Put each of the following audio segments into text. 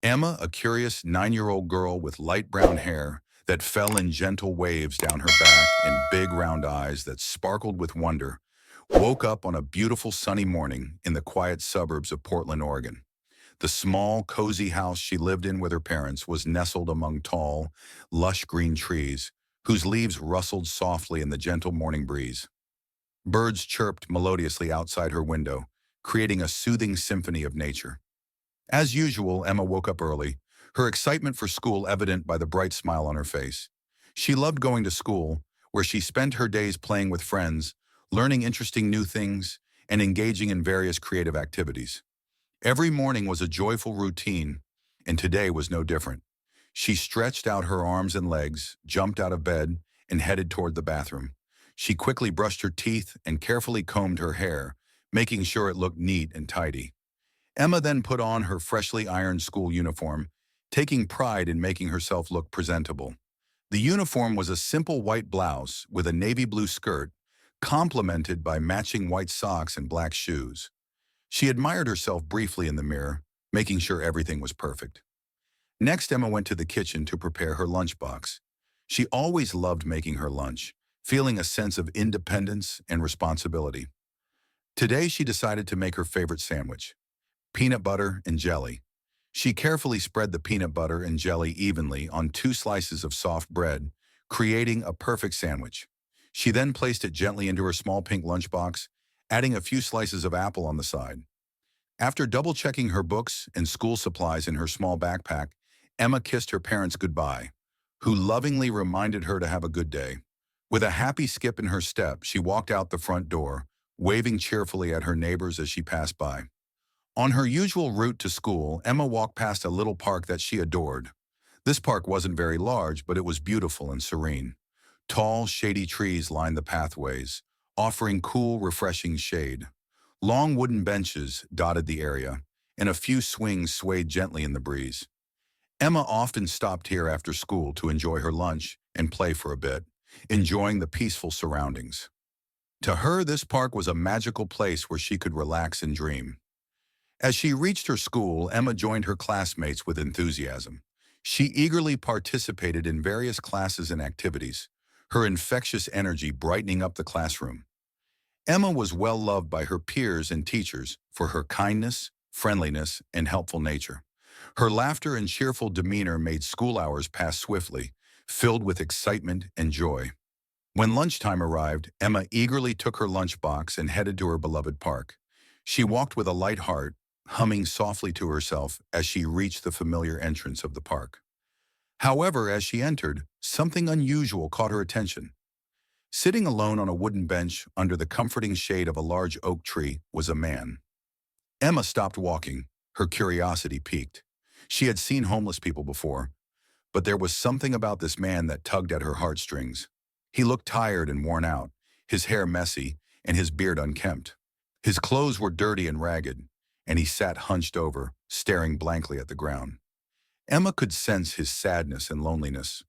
Emma, a curious 9-year-old girl with light brown hair that fell in gentle waves down her back and big round eyes that sparkled with wonder, woke up on a beautiful sunny morning in the quiet suburbs of Portland, Oregon. The small, cozy house she lived in with her parents was nestled among tall, lush green trees whose leaves rustled softly in the gentle morning breeze. Birds chirped melodiously outside her window, creating a soothing symphony of nature. As usual, Emma woke up early, her excitement for school evident by the bright smile on her face. She loved going to school, where she spent her days playing with friends, learning interesting new things, and engaging in various creative activities. Every morning was a joyful routine, and today was no different. She stretched out her arms and legs, jumped out of bed, and headed toward the bathroom. She quickly brushed her teeth and carefully combed her hair, making sure it looked neat and tidy. Emma then put on her freshly ironed school uniform, taking pride in making herself look presentable. The uniform was a simple white blouse with a navy blue skirt, complemented by matching white socks and black shoes. She admired herself briefly in the mirror, making sure everything was perfect. Next, Emma went to the kitchen to prepare her lunchbox. She always loved making her lunch, feeling a sense of independence and responsibility. Today, she decided to make her favorite sandwich: peanut butter and jelly. She carefully spread the peanut butter and jelly evenly on 2 slices of soft bread, creating a perfect sandwich. She then placed it gently into her small pink lunchbox, adding a few slices of apple on the side. After double-checking her books and school supplies in her small backpack, Emma kissed her parents goodbye, who lovingly reminded her to have a good day. With a happy skip in her step, she walked out the front door, waving cheerfully at her neighbors as she passed by. On her usual route to school, Emma walked past a little park that she adored. This park wasn't very large, but it was beautiful and serene. Tall, shady trees lined the pathways, offering cool, refreshing shade. Long wooden benches dotted the area, and a few swings swayed gently in the breeze. Emma often stopped here after school to enjoy her lunch and play for a bit, enjoying the peaceful surroundings. To her, this park was a magical place where she could relax and dream. As she reached her school, Emma joined her classmates with enthusiasm. She eagerly participated in various classes and activities, her infectious energy brightening up the classroom. Emma was well loved by her peers and teachers for her kindness, friendliness, and helpful nature. Her laughter and cheerful demeanor made school hours pass swiftly, filled with excitement and joy. When lunchtime arrived, Emma eagerly took her lunchbox and headed to her beloved park. She walked with a light heart, humming softly to herself as she reached the familiar entrance of the park. However, as she entered, something unusual caught her attention. Sitting alone on a wooden bench under the comforting shade of a large oak tree was a man. Emma stopped walking, her curiosity piqued. She had seen homeless people before, but there was something about this man that tugged at her heartstrings. He looked tired and worn out, his hair messy and his beard unkempt. His clothes were dirty and ragged, and he sat hunched over, staring blankly at the ground. Emma could sense his sadness and loneliness.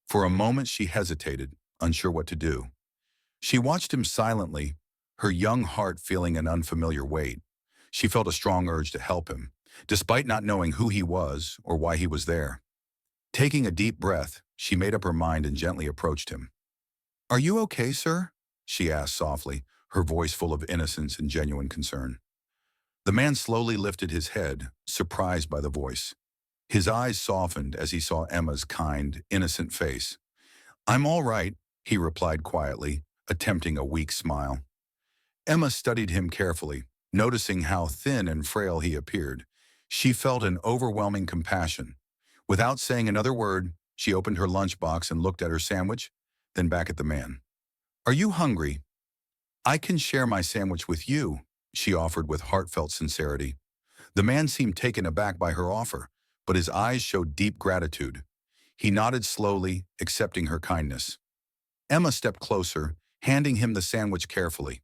For a moment she hesitated, unsure what to do. She watched him silently, her young heart feeling an unfamiliar weight. She felt a strong urge to help him, despite not knowing who he was or why he was there. Taking a deep breath, she made up her mind and gently approached him. "Are you okay, sir?" she asked softly, her voice full of innocence and genuine concern. The man slowly lifted his head, surprised by the voice. His eyes softened as he saw Emma's kind, innocent face. "I'm all right," he replied quietly, attempting a weak smile. Emma studied him carefully, noticing how thin and frail he appeared. She felt an overwhelming compassion. Without saying another word, she opened her lunchbox and looked at her sandwich, then back at the man. "Are you hungry? I can share my sandwich with you," she offered with heartfelt sincerity. The man seemed taken aback by her offer, but his eyes showed deep gratitude. He nodded slowly, accepting her kindness. Emma stepped closer, handing him the sandwich carefully.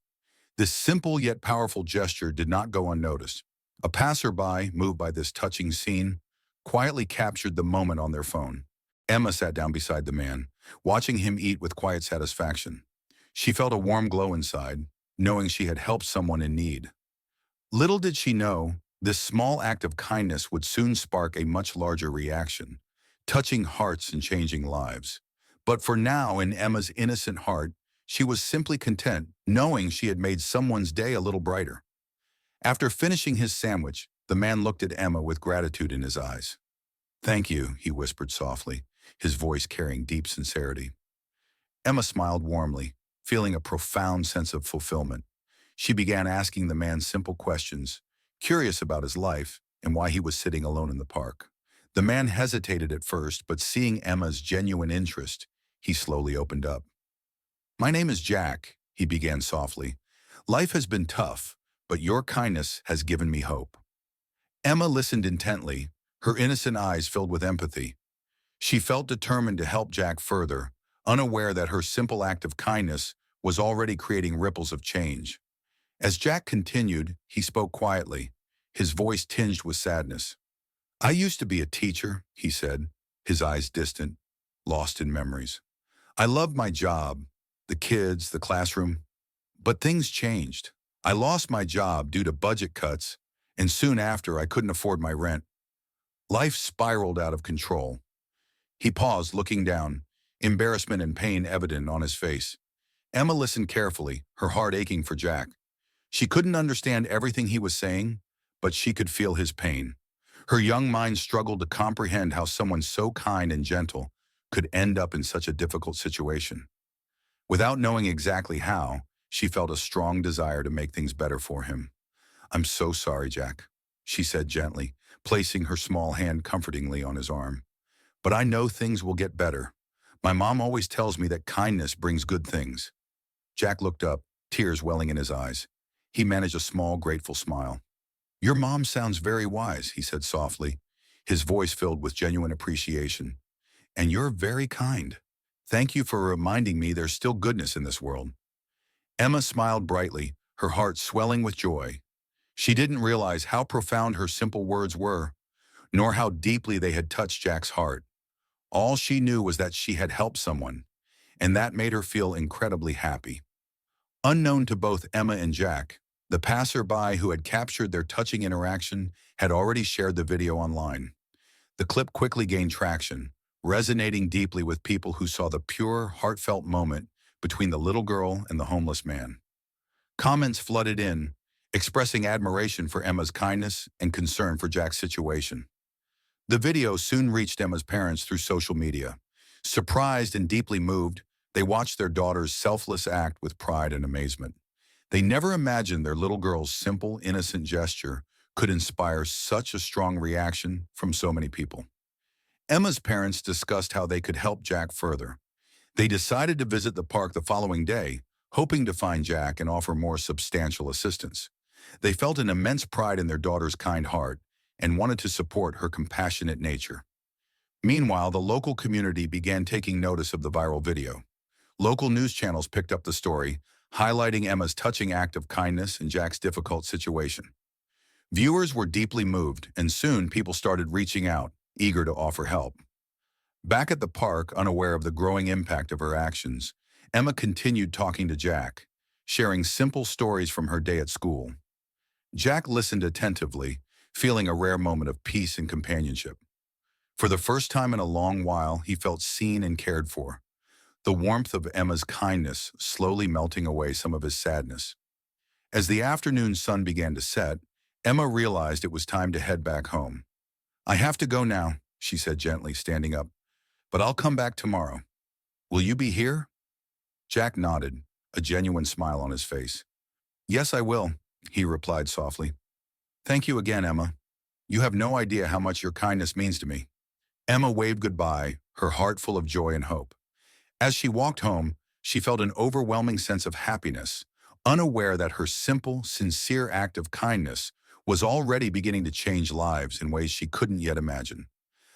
This simple yet powerful gesture did not go unnoticed. A passerby, moved by this touching scene, quietly captured the moment on their phone. Emma sat down beside the man, watching him eat with quiet satisfaction. She felt a warm glow inside, knowing she had helped someone in need. Little did she know, This small act of kindness would soon spark a much larger reaction, touching hearts and changing lives. But for now, in Emma's innocent heart, she was simply content, knowing she had made someone's day a little brighter. After finishing his sandwich, the man looked at Emma with gratitude in his eyes. "Thank you," he whispered softly, his voice carrying deep sincerity. Emma smiled warmly, feeling a profound sense of fulfillment. She began asking the man simple questions, curious about his life and why he was sitting alone in the park. The man hesitated at first, but seeing Emma's genuine interest, he slowly opened up. "My name is Jack," he began softly. "Life has been tough, but your kindness has given me hope." Emma listened intently, her innocent eyes filled with empathy. She felt determined to help Jack further, unaware that her simple act of kindness was already creating ripples of change. As Jack continued, he spoke quietly, his voice tinged with sadness. "I used to be a teacher," he said, his eyes distant, lost in memories. "I loved my job, the kids, the classroom. But things changed. I lost my job due to budget cuts, and soon after I couldn't afford my rent. Life spiraled out of control." He paused, looking down, embarrassment and pain evident on his face. Emma listened carefully, her heart aching for Jack. She couldn't understand everything he was saying, but she could feel his pain. Her young mind struggled to comprehend how someone so kind and gentle could end up in such a difficult situation. Without knowing exactly how, she felt a strong desire to make things better for him. "I'm so sorry, Jack," she said gently, placing her small hand comfortingly on his arm. "But I know things will get better. My mom always tells me that kindness brings good things." Jack looked up, tears welling in his eyes. He managed a small, grateful smile. "Your mom sounds very wise," he said softly, his voice filled with genuine appreciation. "And you're very kind. Thank you for reminding me there's still goodness in this world." Emma smiled brightly, her heart swelling with joy. She didn't realize how profound her simple words were, nor how deeply they had touched Jack's heart. All she knew was that she had helped someone, and that made her feel incredibly happy. Unknown to both Emma and Jack, the passerby who had captured their touching interaction had already shared the video online. The clip quickly gained traction, resonating deeply with people who saw the pure, heartfelt moment between the little girl and the homeless man. Comments flooded in, expressing admiration for Emma's kindness and concern for Jack's situation. The video soon reached Emma's parents through social media. Surprised and deeply moved, they watched their daughter's selfless act with pride and amazement. They never imagined their little girl's simple, innocent gesture could inspire such a strong reaction from so many people. Emma's parents discussed how they could help Jack further. They decided to visit the park the following day, hoping to find Jack and offer more substantial assistance. They felt an immense pride in their daughter's kind heart and wanted to support her compassionate nature. Meanwhile, the local community began taking notice of the viral video. Local news channels picked up the story, highlighting Emma's touching act of kindness in Jack's difficult situation. Viewers were deeply moved, and soon people started reaching out, eager to offer help. Back at the park, unaware of the growing impact of her actions, Emma continued talking to Jack, sharing simple stories from her day at school. Jack listened attentively, feeling a rare moment of peace and companionship. For the first time in a long while, he felt seen and cared for, the warmth of Emma's kindness slowly melting away some of his sadness. As the afternoon sun began to set, Emma realized it was time to head back home. "I have to go now," she said gently, standing up, "but I'll come back tomorrow. Will you be here?" Jack nodded, a genuine smile on his face. "Yes, I will," he replied softly. "Thank you again, Emma. You have no idea how much your kindness means to me." Emma waved goodbye, her heart full of joy and hope. As she walked home, she felt an overwhelming sense of happiness, unaware that her simple, sincere act of kindness was already beginning to change lives in ways she couldn't yet imagine.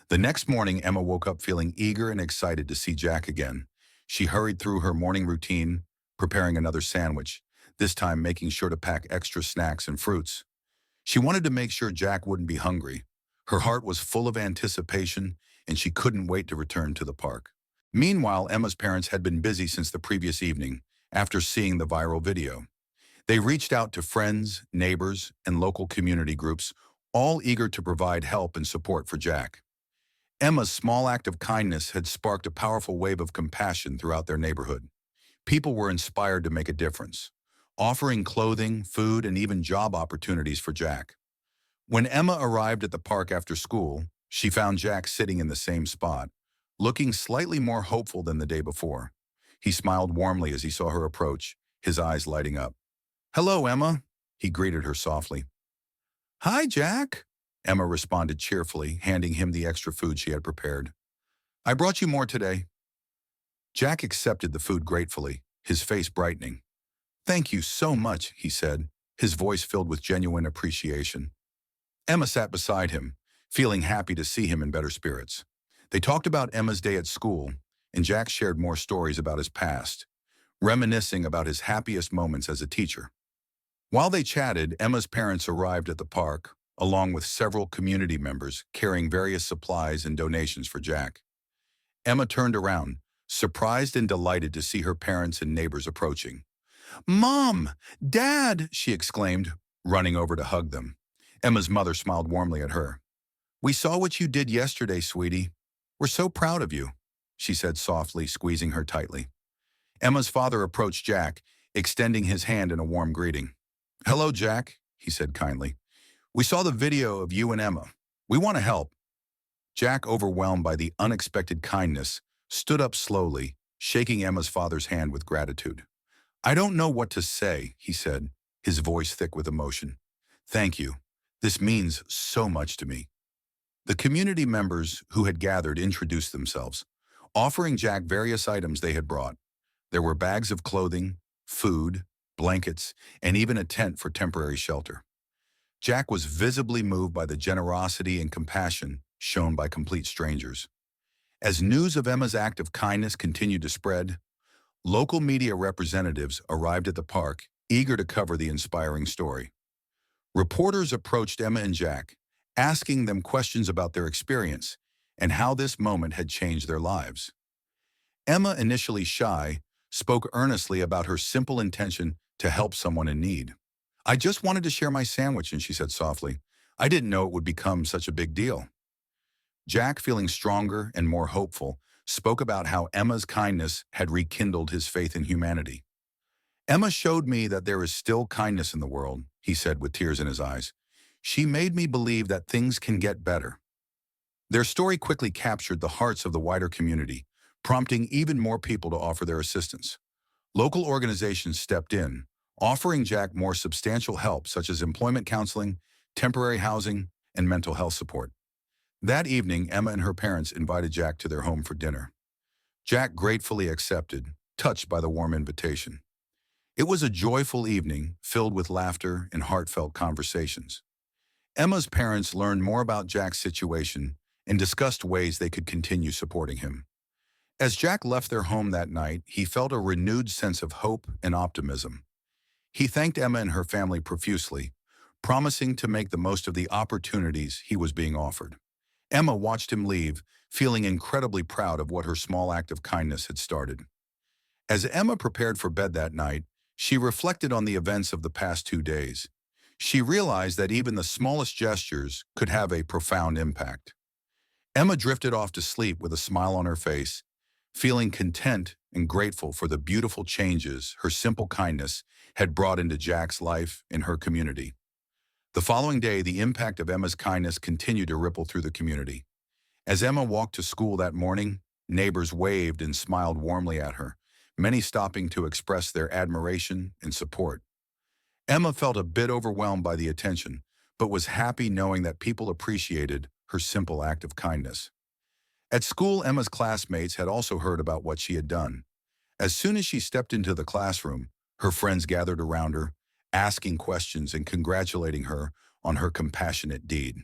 The next morning, Emma woke up feeling eager and excited to see Jack again. She hurried through her morning routine, preparing another sandwich, this time making sure to pack extra snacks and fruits. She wanted to make sure Jack wouldn't be hungry. Her heart was full of anticipation, and she couldn't wait to return to the park. Meanwhile, Emma's parents had been busy since the previous evening, after seeing the viral video. They reached out to friends, neighbors, and local community groups, all eager to provide help and support for Jack. Emma's small act of kindness had sparked a powerful wave of compassion throughout their neighborhood. People were inspired to make a difference, offering clothing, food, and even job opportunities for Jack. When Emma arrived at the park after school, she found Jack sitting in the same spot, looking slightly more hopeful than the day before. He smiled warmly as he saw her approach, his eyes lighting up. "Hello, Emma," he greeted her softly. "Hi, Jack," Emma responded cheerfully, handing him the extra food she had prepared. "I brought you more today." Jack accepted the food gratefully, his face brightening. "Thank you so much," he said, his voice filled with genuine appreciation. Emma sat beside him, feeling happy to see him in better spirits. They talked about Emma's day at school, and Jack shared more stories about his past, reminiscing about his happiest moments as a teacher. While they chatted, Emma's parents arrived at the park, along with several community members carrying various supplies and donations for Jack. Emma turned around, surprised and delighted to see her parents and neighbors approaching. "Mom! Dad!" she exclaimed, running over to hug them. Emma's mother smiled warmly at her. "We saw what you did yesterday, sweetie. We're so proud of you," she said softly, squeezing her tightly. Emma's father approached Jack, extending his hand in a warm greeting. "Hello, Jack," he said kindly. "We saw the video of you and Emma. We want to help." Jack, overwhelmed by the unexpected kindness, stood up slowly, shaking Emma's father's hand with gratitude. "I don't know what to say," he said, his voice thick with emotion. "Thank you. This means so much to me." The community members who had gathered introduced themselves, offering Jack various items they had brought. There were bags of clothing, food, blankets, and even a tent for temporary shelter. Jack was visibly moved by the generosity and compassion shown by complete strangers. As news of Emma's act of kindness continued to spread, local media representatives arrived at the park, eager to cover the inspiring story. Reporters approached Emma and Jack, asking them questions about their experience and how this moment had changed their lives. Emma, initially shy, spoke earnestly about her simple intention to help someone in need. "I just wanted to share my sandwich," and she said softly. "I didn't know it would become such a big deal." Jack, feeling stronger and more hopeful, spoke about how Emma's kindness had rekindled his faith in humanity. "Emma showed me that there is still kindness in the world," he said with tears in his eyes. "She made me believe that things can get better." Their story quickly captured the hearts of the wider community, prompting even more people to offer their assistance. Local organizations stepped in, offering Jack more substantial help such as employment counseling, temporary housing, and mental health support. That evening, Emma and her parents invited Jack to their home for dinner. Jack gratefully accepted, touched by the warm invitation. It was a joyful evening, filled with laughter and heartfelt conversations. Emma's parents learned more about Jack's situation and discussed ways they could continue supporting him. As Jack left their home that night, he felt a renewed sense of hope and optimism. He thanked Emma and her family profusely, promising to make the most of the opportunities he was being offered. Emma watched him leave, feeling incredibly proud of what her small act of kindness had started. As Emma prepared for bed that night, she reflected on the events of the past 2 days. She realized that even the smallest gestures could have a profound impact. Emma drifted off to sleep with a smile on her face, feeling content and grateful for the beautiful changes her simple kindness had brought into Jack's life and her community. The following day, the impact of Emma's kindness continued to ripple through the community. As Emma walked to school that morning, neighbors waved and smiled warmly at her, many stopping to express their admiration and support. Emma felt a bit overwhelmed by the attention, but was happy knowing that people appreciated her simple act of kindness. At school, Emma's classmates had also heard about what she had done. As soon as she stepped into the classroom, her friends gathered around her, asking questions and congratulating her on her compassionate deed.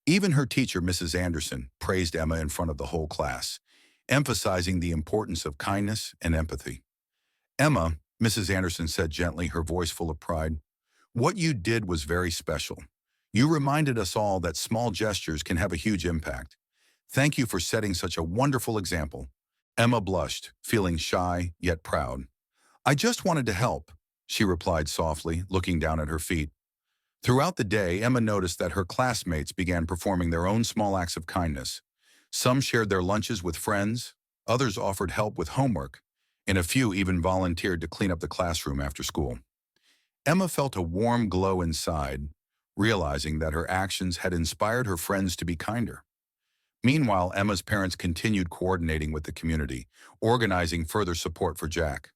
Even her teacher, Mrs. Anderson, praised Emma in front of the whole class, emphasizing the importance of kindness and empathy. "Emma," Mrs. Anderson said gently, her voice full of pride, "what you did was very special. You reminded us all that small gestures can have a huge impact. Thank you for setting such a wonderful example." Emma blushed, feeling shy yet proud. "I just wanted to help," she replied softly, looking down at her feet. Throughout the day, Emma noticed that her classmates began performing their own small acts of kindness. Some shared their lunches with friends, others offered help with homework, and a few even volunteered to clean up the classroom after school. Emma felt a warm glow inside, realizing that her actions had inspired her friends to be kinder. Meanwhile, Emma's parents continued coordinating with the community, organizing further support for Jack.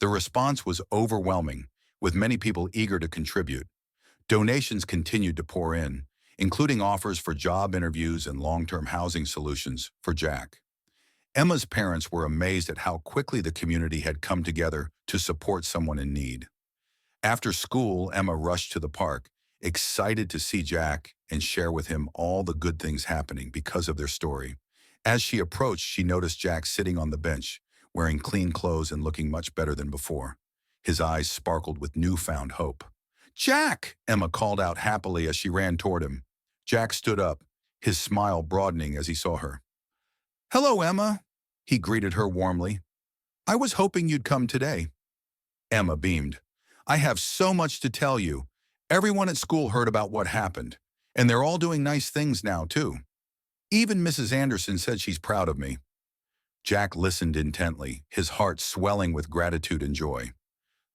The response was overwhelming, with many people eager to contribute. Donations continued to pour in, including offers for job interviews and long-term housing solutions for Jack. Emma's parents were amazed at how quickly the community had come together to support someone in need. After school, Emma rushed to the park, excited to see Jack and share with him all the good things happening because of their story. As she approached, she noticed Jack sitting on the bench, wearing clean clothes and looking much better than before. His eyes sparkled with newfound hope. "Jack!" Emma called out happily as she ran toward him. Jack stood up, his smile broadening as he saw her. "Hello, Emma," he greeted her warmly. "I was hoping you'd come today." Emma beamed. "I have so much to tell you. Everyone at school heard about what happened, and they're all doing nice things now, too. Even Mrs. Anderson said she's proud of me." Jack listened intently, his heart swelling with gratitude and joy.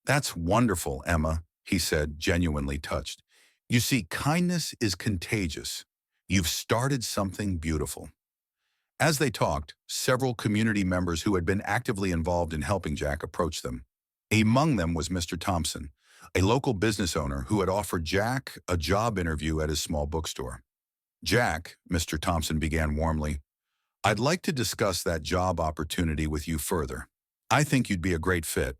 "That's wonderful, Emma," he said, genuinely touched. "You see, kindness is contagious. You've started something beautiful." As they talked, several community members who had been actively involved in helping Jack approached them. Among them was Mr. Thompson, a local business owner who had offered Jack a job interview at his small bookstore. "Jack," Mr. Thompson began warmly, "I'd like to discuss that job opportunity with you further. I think you'd be a great fit."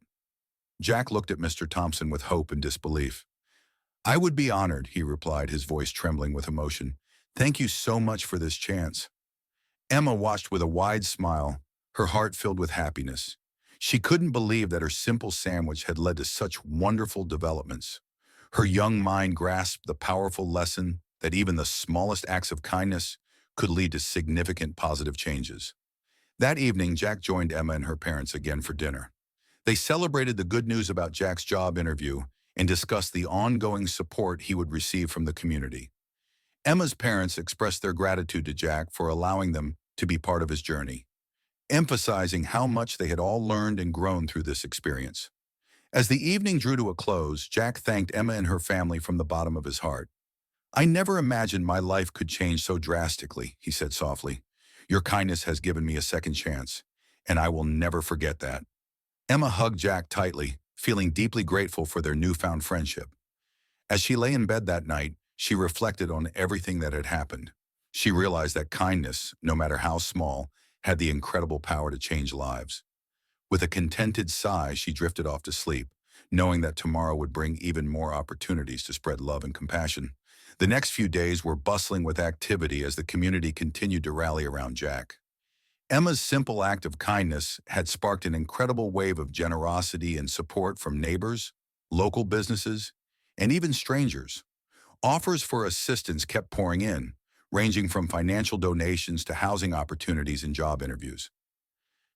Jack looked at Mr. Thompson with hope and disbelief. "I would be honored," he replied, his voice trembling with emotion. "Thank you so much for this chance." Emma watched with a wide smile, her heart filled with happiness. She couldn't believe that her simple sandwich had led to such wonderful developments. Her young mind grasped the powerful lesson that even the smallest acts of kindness could lead to significant positive changes. That evening, Jack joined Emma and her parents again for dinner. They celebrated the good news about Jack's job interview and discussed the ongoing support he would receive from the community. Emma's parents expressed their gratitude to Jack for allowing them to be part of his journey, emphasizing how much they had all learned and grown through this experience. As the evening drew to a close, Jack thanked Emma and her family from the bottom of his heart. "I never imagined my life could change so drastically," he said softly. "Your kindness has given me a second chance, and I will never forget that." Emma hugged Jack tightly, feeling deeply grateful for their newfound friendship. As she lay in bed that night, she reflected on everything that had happened. She realized that kindness, no matter how small, had the incredible power to change lives. With a contented sigh, she drifted off to sleep, knowing that tomorrow would bring even more opportunities to spread love and compassion. The next few days were bustling with activity as the community continued to rally around Jack. Emma's simple act of kindness had sparked an incredible wave of generosity and support from neighbors, local businesses, and even strangers. Offers for assistance kept pouring in, ranging from financial donations to housing opportunities and job interviews.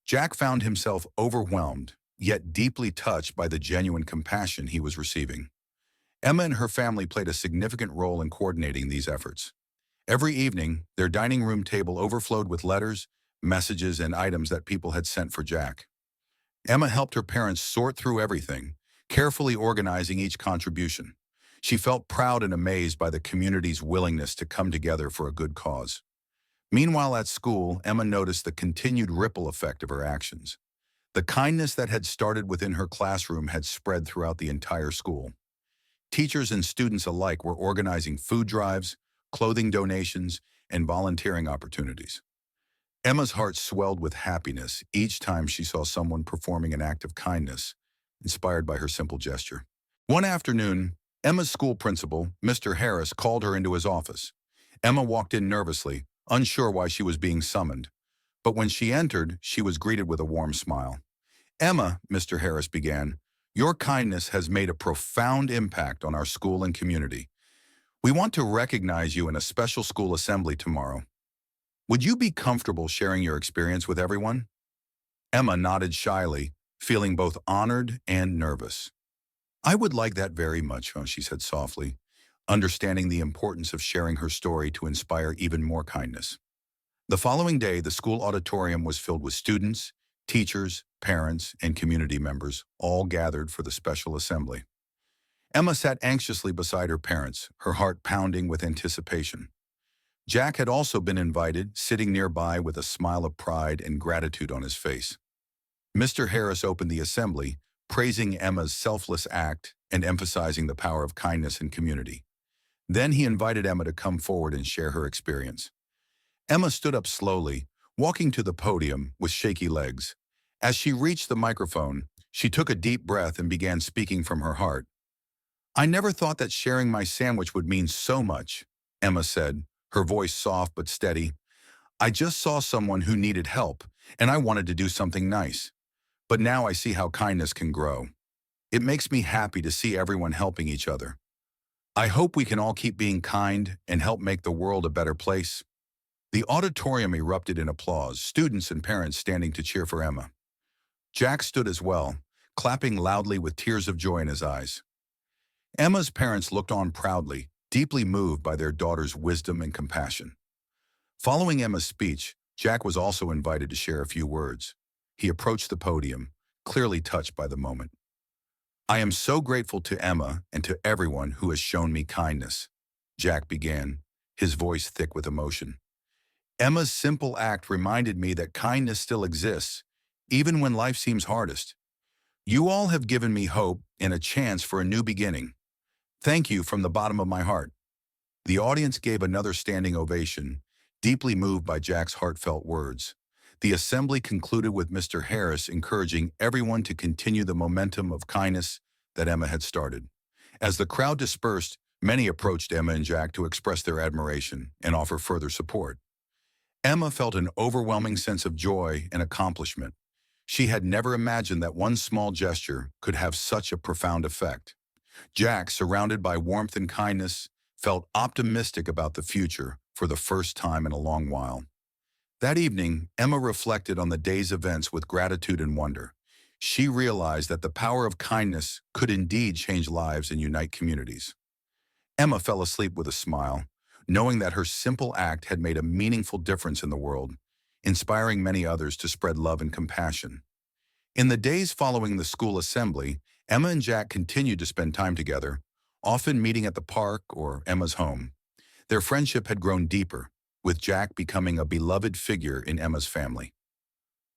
Jack found himself overwhelmed, yet deeply touched by the genuine compassion he was receiving. Emma and her family played a significant role in coordinating these efforts. Every evening, their dining room table overflowed with letters, messages, and items that people had sent for Jack. Emma helped her parents sort through everything, carefully organizing each contribution. She felt proud and amazed by the community's willingness to come together for a good cause. Meanwhile, at school, Emma noticed the continued ripple effect of her actions. The kindness that had started within her classroom had spread throughout the entire school. Teachers and students alike were organizing food drives, clothing donations, and volunteering opportunities. Emma's heart swelled with happiness each time she saw someone performing an act of kindness, inspired by her simple gesture. One afternoon, Emma's school principal, Mr. Harris, called her into his office. Emma walked in nervously, unsure why she was being summoned. But when she entered, she was greeted with a warm smile. "Emma," Mr. Harris began, "your kindness has made a profound impact on our school and community. We want to recognize you in a special school assembly tomorrow. Would you be comfortable sharing your experience with everyone?" Emma nodded shyly, feeling both honored and nervous. "I would like that very much," she said softly. understanding the importance of sharing her story to inspire even more kindness. The following day, the school auditorium was filled with students, teachers, parents, and community members, all gathered for the special assembly. Emma sat anxiously beside her parents, her heart pounding with anticipation. Jack had also been invited, sitting nearby with a smile of pride and gratitude on his face. Mr. Harris opened the assembly, praising Emma's selfless act and emphasizing the power of kindness and community. Then he invited Emma to come forward and share her experience. Emma stood up slowly, walking to the podium with shaky legs. As she reached the microphone, she took a deep breath and began speaking from her heart. "I never thought that sharing my sandwich would mean so much," Emma said, her voice soft but steady. "I just saw someone who needed help, and I wanted to do something nice. But now I see how kindness can grow. It makes me happy to see everyone helping each other. I hope we can all keep being kind and help make the world a better place." The auditorium erupted in applause, students and parents standing to cheer for Emma. Jack stood as well, clapping loudly with tears of joy in his eyes. Emma's parents looked on proudly, deeply moved by their daughter's wisdom and compassion. Following Emma's speech, Jack was also invited to share a few words. He approached the podium, clearly touched by the moment. "I am so grateful to Emma and to everyone who has shown me kindness," Jack began, his voice thick with emotion. "Emma's simple act reminded me that kindness still exists, even when life seems hardest. You all have given me hope and a chance for a new beginning. Thank you from the bottom of my heart." The audience gave another standing ovation, deeply moved by Jack's heartfelt words. The assembly concluded with Mr. Harris encouraging everyone to continue the momentum of kindness that Emma had started. As the crowd dispersed, many approached Emma and Jack to express their admiration and offer further support. Emma felt an overwhelming sense of joy and accomplishment. She had never imagined that one small gesture could have such a profound effect. Jack, surrounded by warmth and kindness, felt optimistic about the future for the first time in a long while. That evening, Emma reflected on the day's events with gratitude and wonder. She realized that the power of kindness could indeed change lives and unite communities. Emma fell asleep with a smile, knowing that her simple act had made a meaningful difference in the world, inspiring many others to spread love and compassion. In the days following the school assembly, Emma and Jack continued to spend time together, often meeting at the park or Emma's home. Their friendship had grown deeper, with Jack becoming a beloved figure in Emma's family.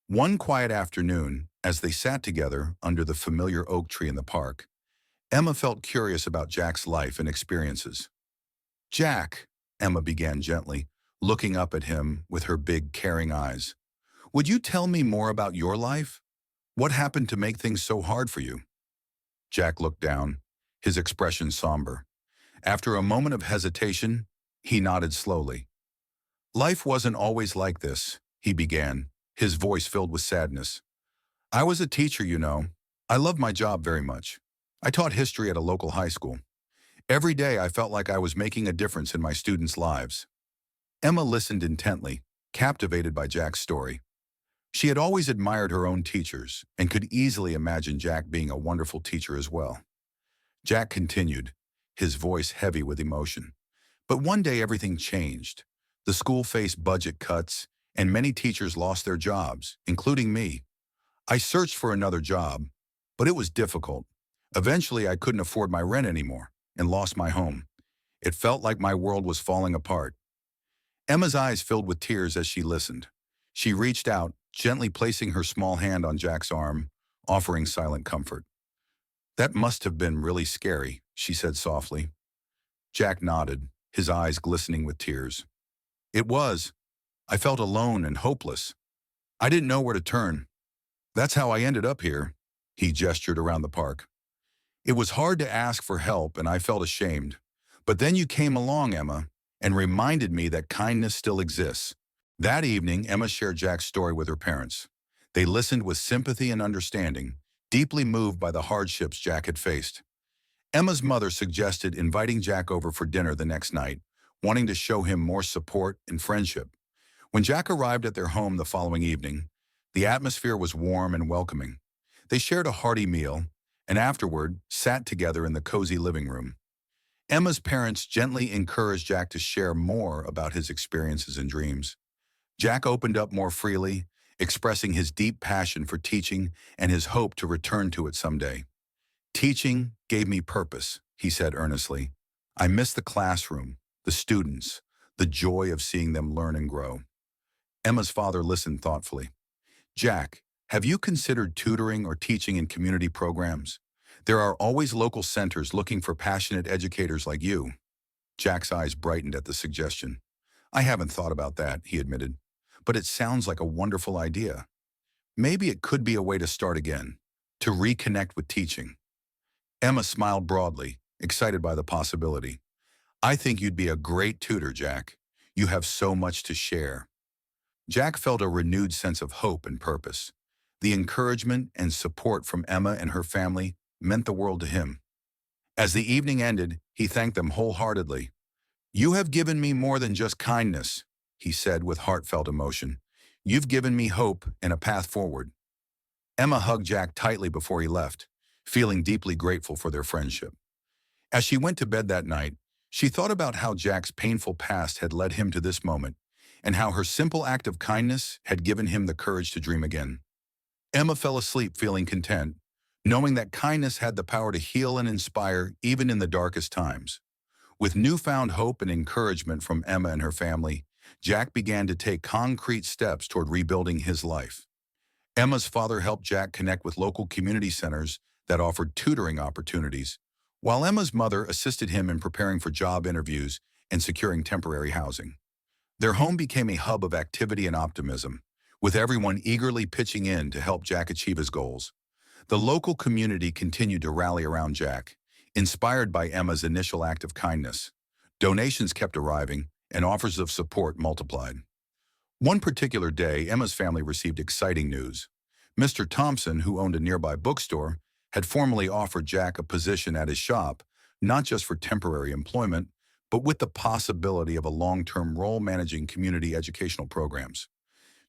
One quiet afternoon, as they sat together under the familiar oak tree in the park, Emma felt curious about Jack's life and experiences. "Jack," Emma began gently, looking up at him with her big, caring eyes, "would you tell me more about your life? What happened to make things so hard for you?" Jack looked down, his expression somber. After a moment of hesitation, he nodded slowly. "Life wasn't always like this," he began, his voice filled with sadness. "I was a teacher, you know. I loved my job very much. I taught history at a local high school. Every day I felt like I was making a difference in my students' lives." Emma listened intently, captivated by Jack's story. She had always admired her own teachers and could easily imagine Jack being a wonderful teacher as well. Jack continued, his voice heavy with emotion. "But one day everything changed. The school faced budget cuts, and many teachers lost their jobs, including me. I searched for another job, but it was difficult. Eventually, I couldn't afford my rent anymore and lost my home. It felt like my world was falling apart." Emma's eyes filled with tears as she listened. She reached out, gently placing her small hand on Jack's arm, offering silent comfort. "That must have been really scary," she said softly. Jack nodded, his eyes glistening with tears. "It was. I felt alone and hopeless. I didn't know where to turn. That's how I ended up here." He gestured around the park. "It was hard to ask for help and I felt ashamed. But then you came along, Emma, and reminded me that kindness still exists." That evening, Emma shared Jack's story with her parents. They listened with sympathy and understanding, deeply moved by the hardships Jack had faced. Emma's mother suggested inviting Jack over for dinner the next night, wanting to show him more support and friendship. When Jack arrived at their home the following evening, the atmosphere was warm and welcoming. They shared a hearty meal, and afterward sat together in the cozy living room. Emma's parents gently encouraged Jack to share more about his experiences and dreams. Jack opened up more freely, expressing his deep passion for teaching and his hope to return to it someday. "Teaching gave me purpose," he said earnestly. "I miss the classroom, the students, the joy of seeing them learn and grow." Emma's father listened thoughtfully. "Jack, have you considered tutoring or teaching in community programs? There are always local centers looking for passionate educators like you." Jack's eyes brightened at the suggestion. "I haven't thought about that," he admitted, "but it sounds like a wonderful idea. Maybe it could be a way to start again, to reconnect with teaching." Emma smiled broadly, excited by the possibility. "I think you'd be a great tutor, Jack. You have so much to share." Jack felt a renewed sense of hope and purpose. The encouragement and support from Emma and her family meant the world to him. As the evening ended, he thanked them wholeheartedly. "You have given me more than just kindness," he said with heartfelt emotion. "You've given me hope and a path forward." Emma hugged Jack tightly before he left, feeling deeply grateful for their friendship. As she went to bed that night, she thought about how Jack's painful past had led him to this moment, and how her simple act of kindness had given him the courage to dream again. Emma fell asleep feeling content, knowing that kindness had the power to heal and inspire even in the darkest times. With newfound hope and encouragement from Emma and her family, Jack began to take concrete steps toward rebuilding his life. Emma's father helped Jack connect with local community centers that offered tutoring opportunities, while Emma's mother assisted him in preparing for job interviews and securing temporary housing. Their home became a hub of activity and optimism, with everyone eagerly pitching in to help Jack achieve his goals. The local community continued to rally around Jack, inspired by Emma's initial act of kindness. Donations kept arriving, and offers of support multiplied. One particular day, Emma's family received exciting news. Mr. Thompson, who owned a nearby bookstore, had formally offered Jack a position at his shop, not just for temporary employment, but with the possibility of a long-term role managing community educational programs.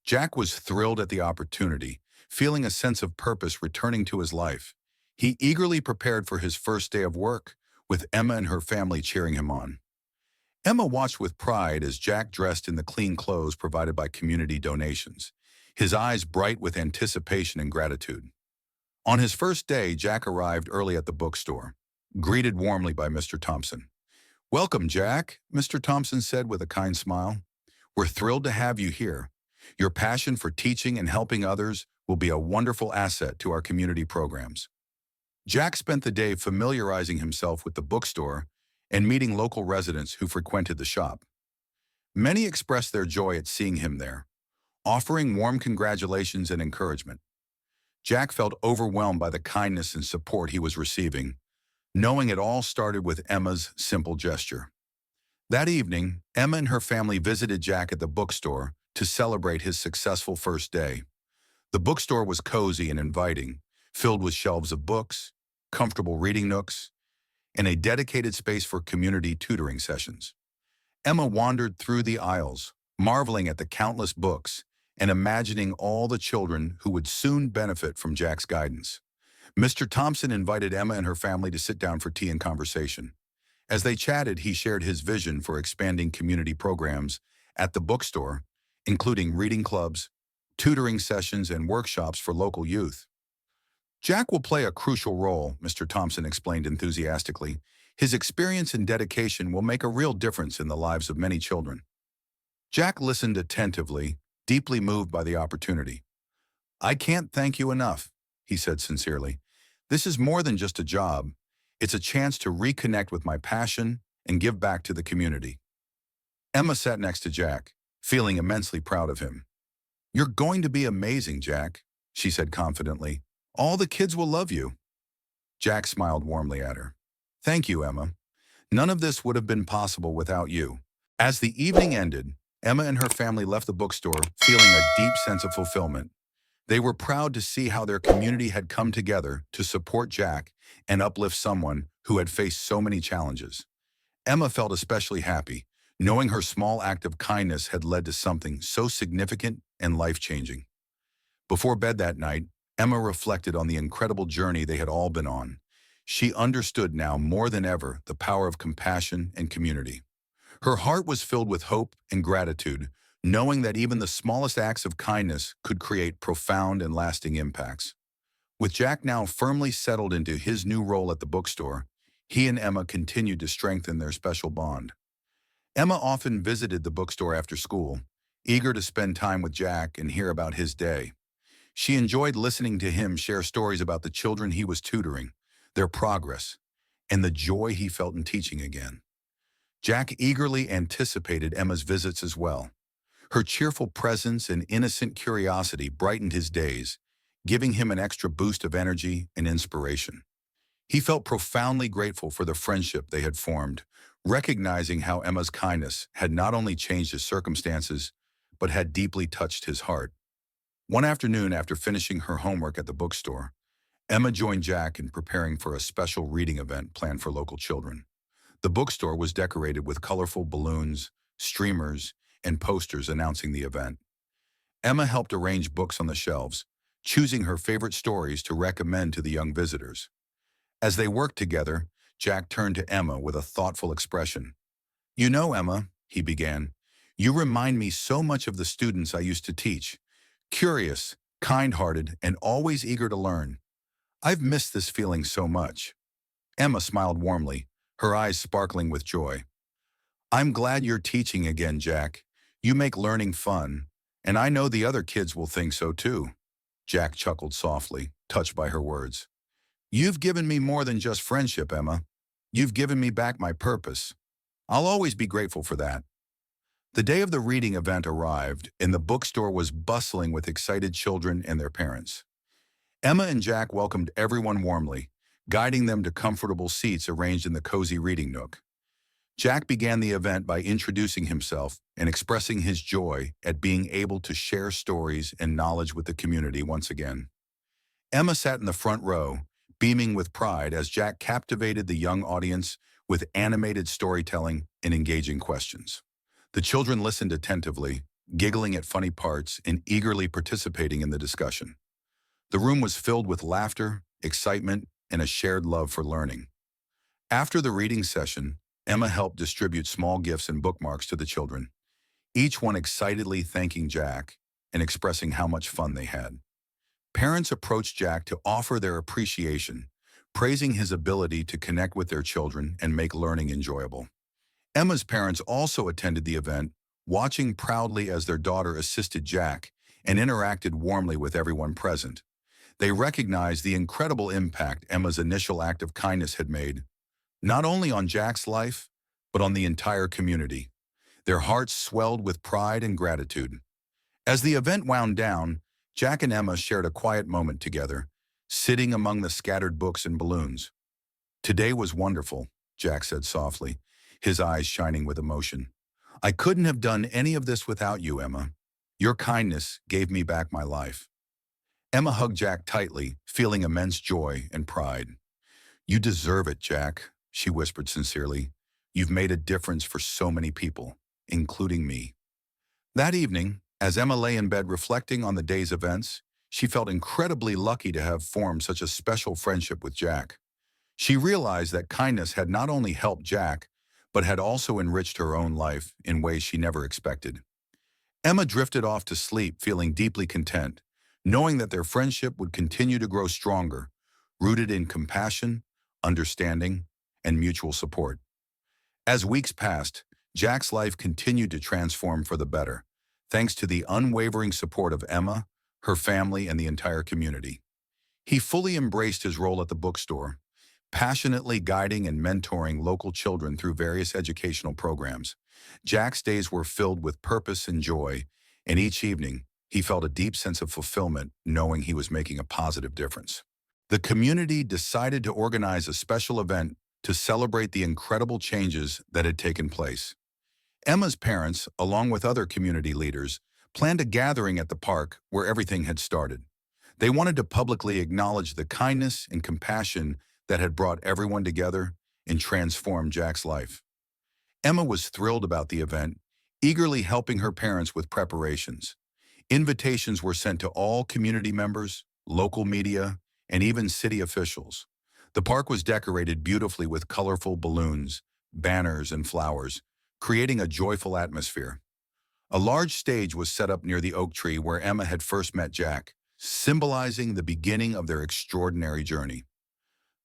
Jack was thrilled at the opportunity, feeling a sense of purpose returning to his life. He eagerly prepared for his first day of work, with Emma and her family cheering him on. Emma watched with pride as Jack dressed in the clean clothes provided by community donations, his eyes bright with anticipation and gratitude. On his first day, Jack arrived early at the bookstore, greeted warmly by Mr. Thompson. "Welcome, Jack," Mr. Thompson said with a kind smile. "We're thrilled to have you here. Your passion for teaching and helping others will be a wonderful asset to our community programs." Jack spent the day familiarizing himself with the bookstore and meeting local residents who frequented the shop. Many expressed their joy at seeing him there, offering warm congratulations and encouragement. Jack felt overwhelmed by the kindness and support he was receiving, knowing it all started with Emma's simple gesture. That evening, Emma and her family visited Jack at the bookstore to celebrate his successful first day. The bookstore was cozy and inviting, filled with shelves of books, comfortable reading nooks, and a dedicated space for community tutoring sessions. Emma wandered through the aisles, marveling at the countless books and imagining all the children who would soon benefit from Jack's guidance. Mr. Thompson invited Emma and her family to sit down for tea and conversation. As they chatted, he shared his vision for expanding community programs at the bookstore, including reading clubs, tutoring sessions, and workshops for local youth. "Jack will play a crucial role," Mr. Thompson explained enthusiastically. "His experience and dedication will make a real difference in the lives of many children." Jack listened attentively, deeply moved by the opportunity. "I can't thank you enough," he said sincerely. "This is more than just a job. It's a chance to reconnect with my passion and give back to the community." Emma sat next to Jack, feeling immensely proud of him. "You're going to be amazing, Jack," she said confidently. "All the kids will love you." Jack smiled warmly at her. "Thank you, Emma. None of this would have been possible without you." As the evening ended, Emma and her family left the bookstore feeling a deep sense of fulfillment. They were proud to see how their community had come together to support Jack and uplift someone who had faced so many challenges. Emma felt especially happy, knowing her small act of kindness had led to something so significant and life-changing. Before bed that night, Emma reflected on the incredible journey they had all been on. She understood now more than ever the power of compassion and community. Her heart was filled with hope and gratitude, knowing that even the smallest acts of kindness could create profound and lasting impacts. With Jack now firmly settled into his new role at the bookstore, he and Emma continued to strengthen their special bond. Emma often visited the bookstore after school, eager to spend time with Jack and hear about his day. She enjoyed listening to him share stories about the children he was tutoring, their progress, and the joy he felt in teaching again. Jack eagerly anticipated Emma's visits as well. Her cheerful presence and innocent curiosity brightened his days, giving him an extra boost of energy and inspiration. He felt profoundly grateful for the friendship they had formed, recognizing how Emma's kindness had not only changed his circumstances, but had deeply touched his heart. One afternoon, after finishing her homework at the bookstore, Emma joined Jack in preparing for a special reading event planned for local children. The bookstore was decorated with colorful balloons, streamers, and posters announcing the event. Emma helped arrange books on the shelves, choosing her favorite stories to recommend to the young visitors. As they worked together, Jack turned to Emma with a thoughtful expression. "You know, Emma," he began, "you remind me so much of the students I used to teach. Curious, kind-hearted, and always eager to learn. I've missed this feeling so much." Emma smiled warmly, her eyes sparkling with joy. "I'm glad you're teaching again, Jack. You make learning fun, and I know the other kids will think so too." Jack chuckled softly, touched by her words. "You've given me more than just friendship, Emma. You've given me back my purpose. I'll always be grateful for that." The day of the reading event arrived, and the bookstore was bustling with excited children and their parents. Emma and Jack welcomed everyone warmly, guiding them to comfortable seats arranged in the cozy reading nook. Jack began the event by introducing himself and expressing his joy at being able to share stories and knowledge with the community once again. Emma sat in the front row, beaming with pride as Jack captivated the young audience with animated storytelling and engaging questions. The children listened attentively, giggling at funny parts and eagerly participating in the discussion. The room was filled with laughter, excitement, and a shared love for learning. After the reading session, Emma helped distribute small gifts and bookmarks to the children, each one excitedly thanking Jack and expressing how much fun they had. Parents approached Jack to offer their appreciation, praising his ability to connect with their children and make learning enjoyable. Emma's parents also attended the event, watching proudly as their daughter assisted Jack and interacted warmly with everyone present. They recognized the incredible impact Emma's initial act of kindness had made, not only on Jack's life, but on the entire community. Their hearts swelled with pride and gratitude. As the event wound down, Jack and Emma shared a quiet moment together, sitting among the scattered books and balloons. "Today was wonderful," Jack said softly, his eyes shining with emotion. "I couldn't have done any of this without you, Emma. Your kindness gave me back my life." Emma hugged Jack tightly, feeling immense joy and pride. "You deserve it, Jack," she whispered sincerely. "You've made a difference for so many people, including me." That evening, as Emma lay in bed reflecting on the day's events, she felt incredibly lucky to have formed such a special friendship with Jack. She realized that kindness had not only helped Jack, but had also enriched her own life in ways she never expected. Emma drifted off to sleep feeling deeply content, knowing that their friendship would continue to grow stronger, rooted in compassion, understanding, and mutual support. As weeks passed, Jack's life continued to transform for the better, thanks to the unwavering support of Emma, her family, and the entire community. He fully embraced his role at the bookstore, passionately guiding and mentoring local children through various educational programs. Jack's days were filled with purpose and joy, and each evening, he felt a deep sense of fulfillment knowing he was making a positive difference. The community decided to organize a special event to celebrate the incredible changes that had taken place. Emma's parents, along with other community leaders, planned a gathering at the park where everything had started. They wanted to publicly acknowledge the kindness and compassion that had brought everyone together and transformed Jack's life. Emma was thrilled about the event, eagerly helping her parents with preparations. Invitations were sent to all community members, local media, and even city officials. The park was decorated beautifully with colorful balloons, banners, and flowers, creating a joyful atmosphere. A large stage was set up near the oak tree where Emma had first met Jack, symbolizing the beginning of their extraordinary journey.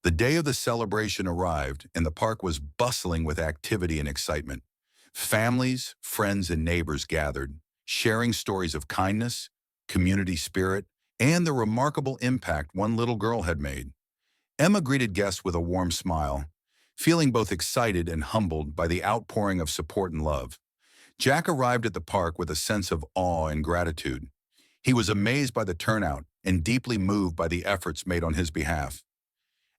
The day of the celebration arrived, and the park was bustling with activity and excitement. Families, friends, and neighbors gathered, sharing stories of kindness, community spirit, and the remarkable impact one little girl had made. Emma greeted guests with a warm smile, feeling both excited and humbled by the outpouring of support and love. Jack arrived at the park with a sense of awe and gratitude. He was amazed by the turnout and deeply moved by the efforts made on his behalf.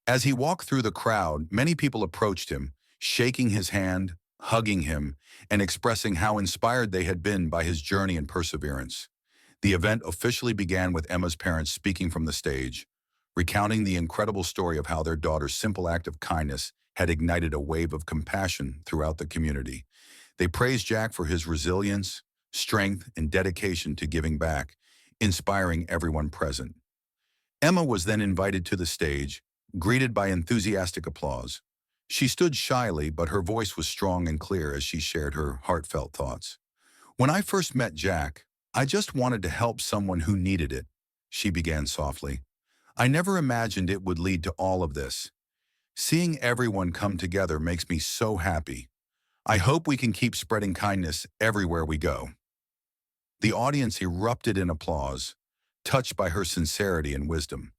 As he walked through the crowd, many people approached him, shaking his hand, hugging him, and expressing how inspired they had been by his journey and perseverance. The event officially began with Emma's parents speaking from the stage, recounting the incredible story of how their daughter's simple act of kindness had ignited a wave of compassion throughout the community. They praised Jack for his resilience, strength, and dedication to giving back, inspiring everyone present. Emma was then invited to the stage, greeted by enthusiastic applause. She stood shyly, but her voice was strong and clear as she shared her heartfelt thoughts. "When I first met Jack, I just wanted to help someone who needed it," she began softly. "I never imagined it would lead to all of this. Seeing everyone come together makes me so happy. I hope we can keep spreading kindness everywhere we go." The audience erupted in applause, touched by her sincerity and wisdom.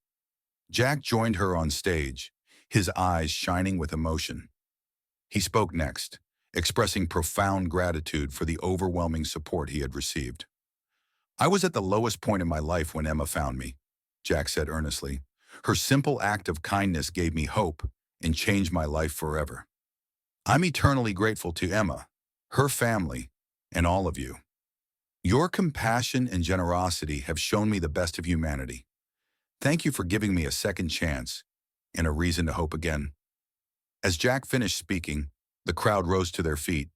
Jack joined her on stage, his eyes shining with emotion. He spoke next, expressing profound gratitude for the overwhelming support he had received. "I was at the lowest point in my life when Emma found me," Jack said earnestly. "Her simple act of kindness gave me hope and changed my life forever. I'm eternally grateful to Emma, her family, and all of you. Your compassion and generosity have shown me the best of humanity. Thank you for giving me a second chance and a reason to hope again." As Jack finished speaking, the crowd rose to their feet,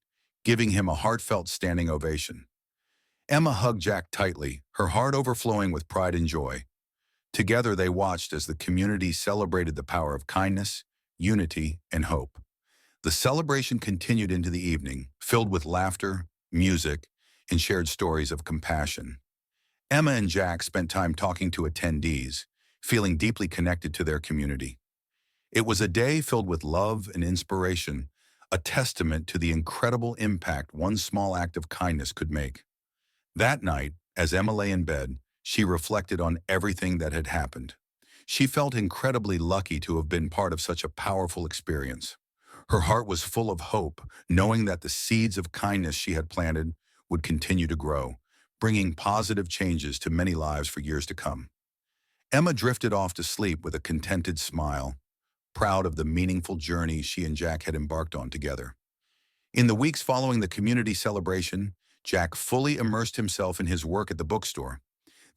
giving him a heartfelt standing ovation. Emma hugged Jack tightly, her heart overflowing with pride and joy. Together they watched as the community celebrated the power of kindness, unity, and hope. The celebration continued into the evening, filled with laughter, music, and shared stories of compassion. Emma and Jack spent time talking to attendees, feeling deeply connected to their community. It was a day filled with love and inspiration, a testament to the incredible impact one small act of kindness could make. That night, as Emma lay in bed, she reflected on everything that had happened. She felt incredibly lucky to have been part of such a powerful experience. Her heart was full of hope, knowing that the seeds of kindness she had planted would continue to grow, bringing positive changes to many lives for years to come. Emma drifted off to sleep with a contented smile, proud of the meaningful journey she and Jack had embarked on together. In the weeks following the community celebration, Jack fully immersed himself in his work at the bookstore.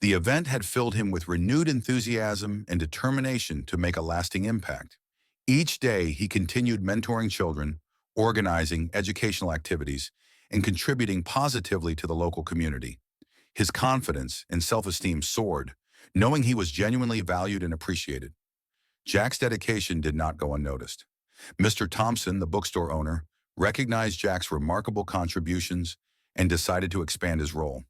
The event had filled him with renewed enthusiasm and determination to make a lasting impact. Each day, he continued mentoring children, organizing educational activities, and contributing positively to the local community. His confidence and self-esteem soared, knowing he was genuinely valued and appreciated. Jack's dedication did not go unnoticed. Mr. Thompson, the bookstore owner, recognized Jack's remarkable contributions and decided to expand his role.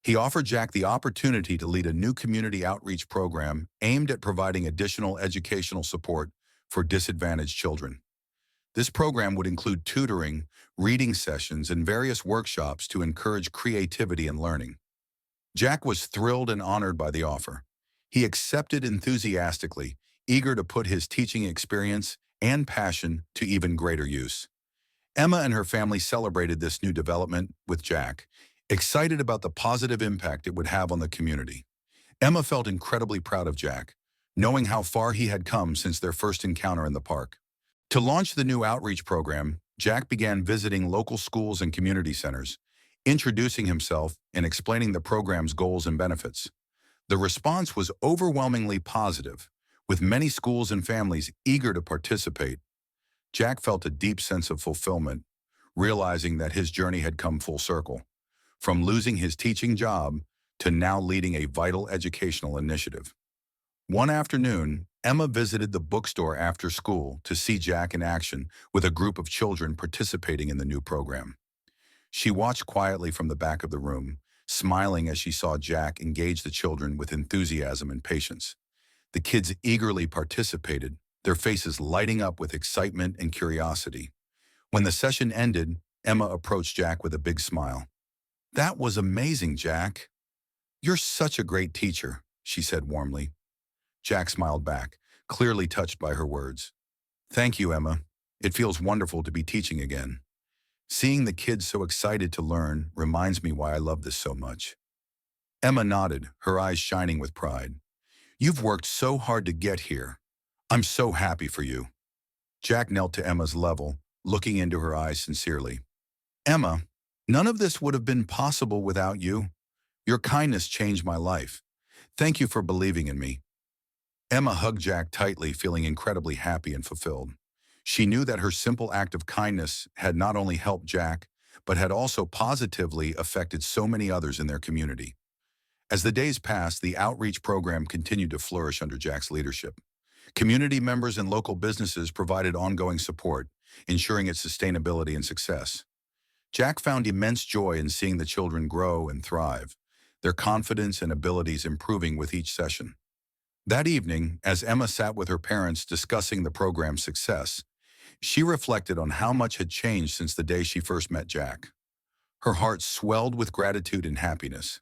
He offered Jack the opportunity to lead a new community outreach program aimed at providing additional educational support for disadvantaged children. This program would include tutoring, reading sessions, and various workshops to encourage creativity and learning. Jack was thrilled and honored by the offer. He accepted enthusiastically, eager to put his teaching experience and passion to even greater use. Emma and her family celebrated this new development with Jack, excited about the positive impact it would have on the community. Emma felt incredibly proud of Jack, knowing how far he had come since their first encounter in the park. To launch the new outreach program, Jack began visiting local schools and community centers, introducing himself and explaining the program's goals and benefits. The response was overwhelmingly positive, with many schools and families eager to participate. Jack felt a deep sense of fulfillment, realizing that his journey had come full circle, from losing his teaching job to now leading a vital educational initiative. One afternoon, Emma visited the bookstore after school to see Jack in action with a group of children participating in the new program. She watched quietly from the back of the room, smiling as she saw Jack engage the children with enthusiasm and patience. The kids eagerly participated, their faces lighting up with excitement and curiosity. When the session ended, Emma approached Jack with a big smile. "That was amazing, Jack. You're such a great teacher," she said warmly. Jack smiled back, clearly touched by her words. "Thank you, Emma. It feels wonderful to be teaching again. Seeing the kids so excited to learn reminds me why I love this so much." Emma nodded, her eyes shining with pride. "You've worked so hard to get here. I'm so happy for you." Jack knelt to Emma's level, looking into her eyes sincerely. "Emma, none of this would have been possible without you. Your kindness changed my life. Thank you for believing in me." Emma hugged Jack tightly, feeling incredibly happy and fulfilled. She knew that her simple act of kindness had not only helped Jack, but had also positively affected so many others in their community. As the days passed, the outreach program continued to flourish under Jack's leadership. Community members and local businesses provided ongoing support, ensuring its sustainability and success. Jack found immense joy in seeing the children grow and thrive, their confidence and abilities improving with each session. That evening, as Emma sat with her parents discussing the program's success, she reflected on how much had changed since the day she first met Jack. Her heart swelled with gratitude and happiness,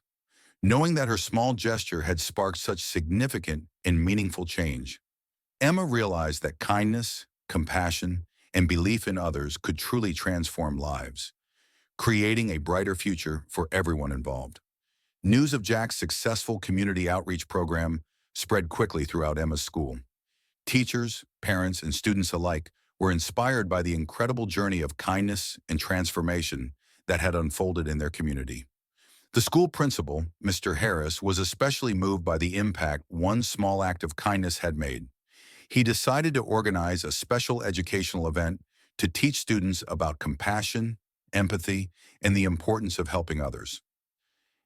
knowing that her small gesture had sparked such significant and meaningful change. Emma realized that kindness, compassion, and belief in others could truly transform lives, creating a brighter future for everyone involved. News of Jack's successful community outreach program spread quickly throughout Emma's school. Teachers, parents, and students alike were inspired by the incredible journey of kindness and transformation that had unfolded in their community. The school principal, Mr. Harris, was especially moved by the impact one small act of kindness had made. He decided to organize a special educational event to teach students about compassion, empathy, and the importance of helping others.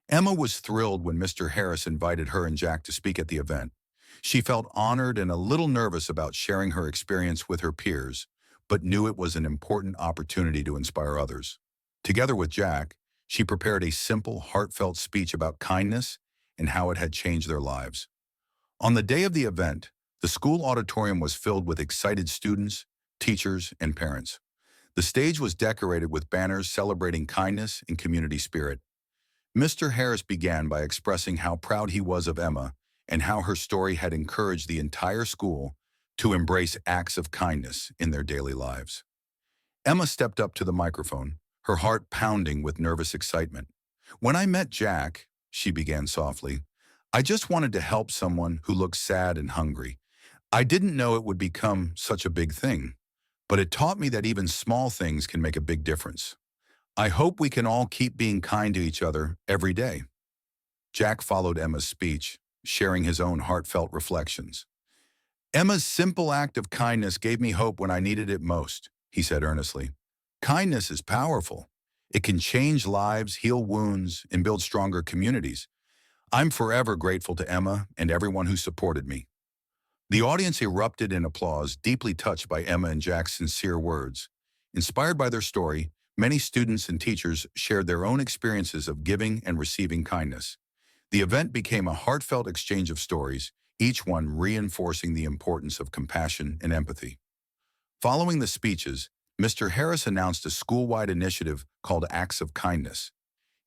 Emma was thrilled when Mr. Harris invited her and Jack to speak at the event. She felt honored and a little nervous about sharing her experience with her peers, but knew it was an important opportunity to inspire others. Together with Jack, she prepared a simple, heartfelt speech about kindness and how it had changed their lives. On the day of the event, the school auditorium was filled with excited students, teachers, and parents. The stage was decorated with banners celebrating kindness and community spirit. Mr. Harris began by expressing how proud he was of Emma and how her story had encouraged the entire school to embrace acts of kindness in their daily lives. Emma stepped up to the microphone, her heart pounding with nervous excitement. "When I met Jack," she began softly, "I just wanted to help someone who looked sad and hungry. I didn't know it would become such a big thing, but it taught me that even small things can make a big difference. I hope we can all keep being kind to each other every day." Jack followed Emma's speech, sharing his own heartfelt reflections. "Emma's simple act of kindness gave me hope when I needed it most," he said earnestly. "Kindness is powerful. It can change lives, heal wounds, and build stronger communities. I'm forever grateful to Emma and everyone who supported me." The audience erupted in applause, deeply touched by Emma and Jack's sincere words. Inspired by their story, many students and teachers shared their own experiences of giving and receiving kindness. The event became a heartfelt exchange of stories, each one reinforcing the importance of compassion and empathy. Following the speeches, Mr. Harris announced a school-wide initiative called Acts of Kindness.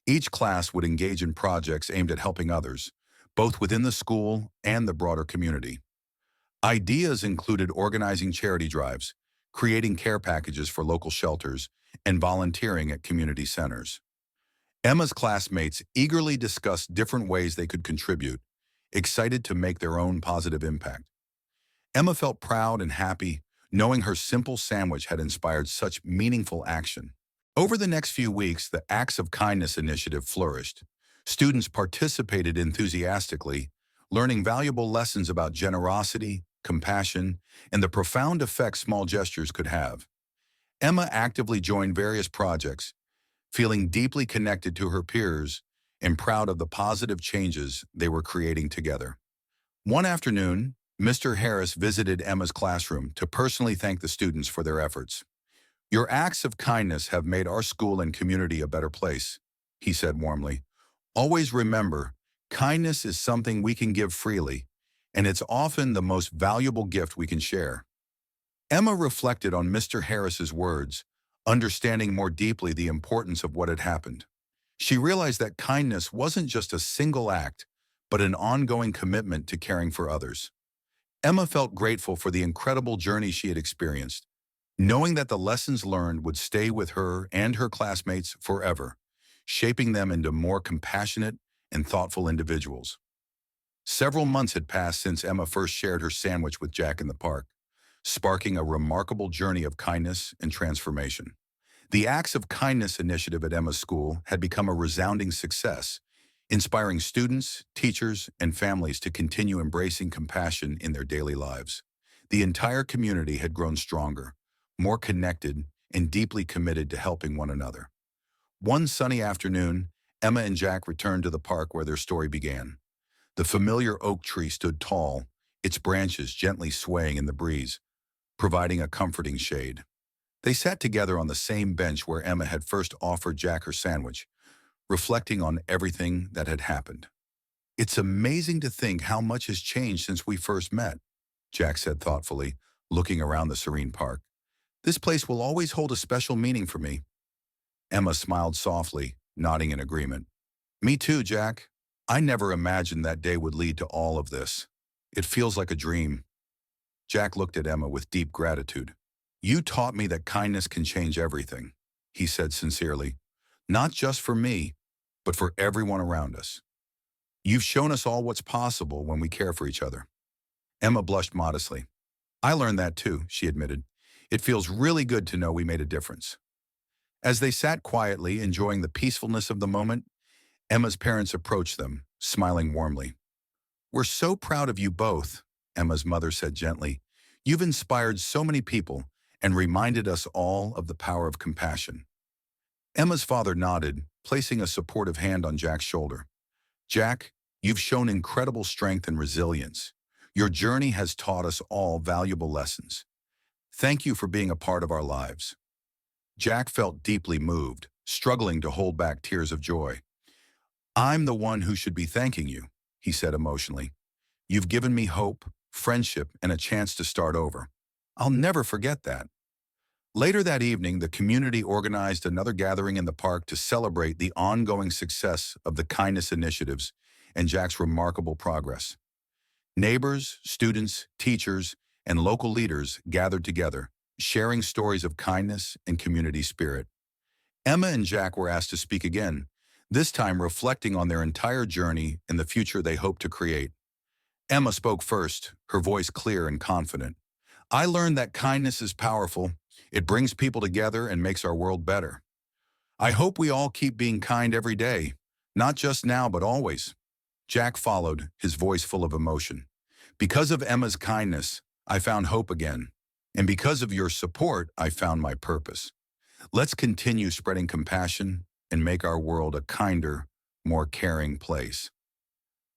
Each class would engage in projects aimed at helping others, both within the school and the broader community. Ideas included organizing charity drives, creating care packages for local shelters, and volunteering at community centers. Emma's classmates eagerly discussed different ways they could contribute, excited to make their own positive impact. Emma felt proud and happy, knowing her simple sandwich had inspired such meaningful action. Over the next few weeks, the Acts of Kindness initiative flourished. Students participated enthusiastically, learning valuable lessons about generosity, compassion, and the profound effect small gestures could have. Emma actively joined various projects, feeling deeply connected to her peers and proud of the positive changes they were creating together. One afternoon, Mr. Harris visited Emma's classroom to personally thank the students for their efforts. "Your acts of kindness have made our school and community a better place," he said warmly. "Always remember, kindness is something we can give freely, and it's often the most valuable gift we can share." Emma reflected on Mr. Harris's words, understanding more deeply the importance of what had happened. She realized that kindness wasn't just a single act, but an ongoing commitment to caring for others. Emma felt grateful for the incredible journey she had experienced, knowing that the lessons learned would stay with her and her classmates forever, shaping them into more compassionate and thoughtful individuals. Several months had passed since Emma first shared her sandwich with Jack in the park, sparking a remarkable journey of kindness and transformation. The Acts of Kindness initiative at Emma's school had become a resounding success, inspiring students, teachers, and families to continue embracing compassion in their daily lives. The entire community had grown stronger, more connected, and deeply committed to helping one another. One sunny afternoon, Emma and Jack returned to the park where their story began. The familiar oak tree stood tall, its branches gently swaying in the breeze, providing a comforting shade. They sat together on the same bench where Emma had first offered Jack her sandwich, reflecting on everything that had happened. "It's amazing to think how much has changed since we first met," Jack said thoughtfully, looking around the serene park. "This place will always hold a special meaning for me." Emma smiled softly, nodding in agreement. "Me too, Jack. I never imagined that day would lead to all of this. It feels like a dream." Jack looked at Emma with deep gratitude. "You taught me that kindness can change everything," he said sincerely. "Not just for me, but for everyone around us. You've shown us all what's possible when we care for each other." Emma blushed modestly. "I learned that too," she admitted. "It feels really good to know we made a difference." As they sat quietly, enjoying the peacefulness of the moment, Emma's parents approached them, smiling warmly. "We're so proud of you both," Emma's mother said gently. "You've inspired so many people and reminded us all of the power of compassion." Emma's father nodded, placing a supportive hand on Jack's shoulder. "Jack, you've shown incredible strength and resilience. Your journey has taught us all valuable lessons. Thank you for being a part of our lives." Jack felt deeply moved, struggling to hold back tears of joy. "I'm the one who should be thanking you," he said emotionally. "You've given me hope, friendship, and a chance to start over. I'll never forget that." Later that evening, the community organized another gathering in the park to celebrate the ongoing success of the kindness initiatives and Jack's remarkable progress. Neighbors, students, teachers, and local leaders gathered together, sharing stories of kindness and community spirit. Emma and Jack were asked to speak again, this time reflecting on their entire journey and the future they hoped to create. Emma spoke first, her voice clear and confident. "I learned that kindness is powerful. It brings people together and makes our world better. I hope we all keep being kind every day, not just now but always." Jack followed, his voice full of emotion. "Because of Emma's kindness, I found hope again. And because of your support, I found my purpose. Let's continue spreading compassion and make our world a kinder, more caring place."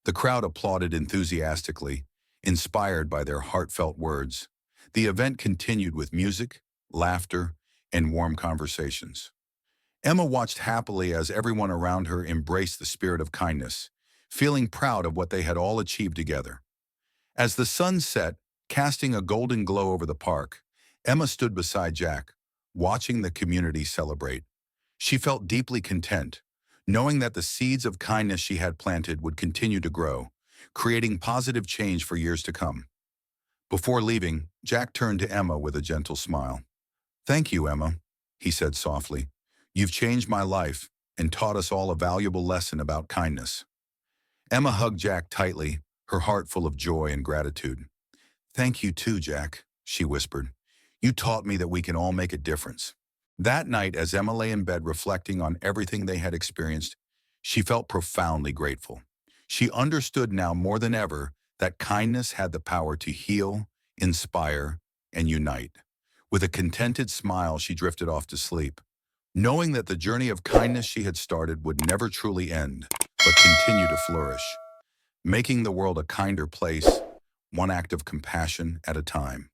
The crowd applauded enthusiastically, inspired by their heartfelt words. The event continued with music, laughter, and warm conversations. Emma watched happily as everyone around her embraced the spirit of kindness, feeling proud of what they had all achieved together. As the sun set, casting a golden glow over the park, Emma stood beside Jack, watching the community celebrate. She felt deeply content, knowing that the seeds of kindness she had planted would continue to grow, creating positive change for years to come. Before leaving, Jack turned to Emma with a gentle smile. "Thank you, Emma," he said softly. "You've changed my life and taught us all a valuable lesson about kindness." Emma hugged Jack tightly, her heart full of joy and gratitude. "Thank you too, Jack," she whispered. "You taught me that we can all make a difference." That night, as Emma lay in bed reflecting on everything they had experienced, she felt profoundly grateful. She understood now more than ever that kindness had the power to heal, inspire, and unite. With a contented smile, she drifted off to sleep, knowing that the journey of kindness she had started would never truly end, but continue to flourish, making the world a kinder place, one act of compassion at a time.